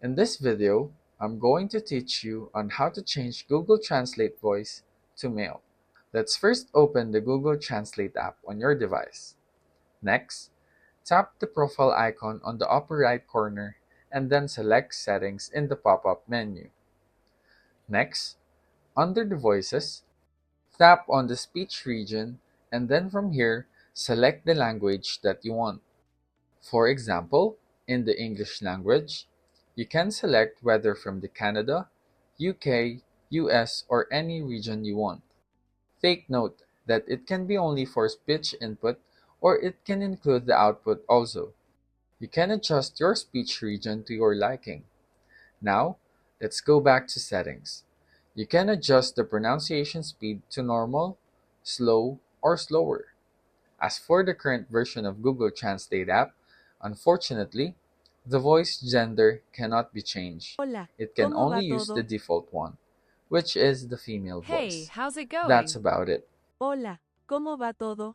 In this video, I'm going to teach you on how to change Google Translate voice to male. Let's first open the Google Translate app on your device. Next, tap the profile icon on the upper right corner and then select Settings in the pop-up menu. Next, under the Voices, tap on the speech region and then from here, select the language that you want. For example, in the English language, you can select whether from the Canada, UK, US, or any region you want. Take note that it can be only for speech input or it can include the output also. You can adjust your speech region to your liking. Now, let's go back to settings. You can adjust the pronunciation speed to normal, slow, or slower. As for the current version of Google Translate app, unfortunately, the voice gender cannot be changed. Hola, It can ¿cómo only va use the todo? default one, which is the female Hey, voice. how's it That's going? about it. Hola, ¿cómo va todo?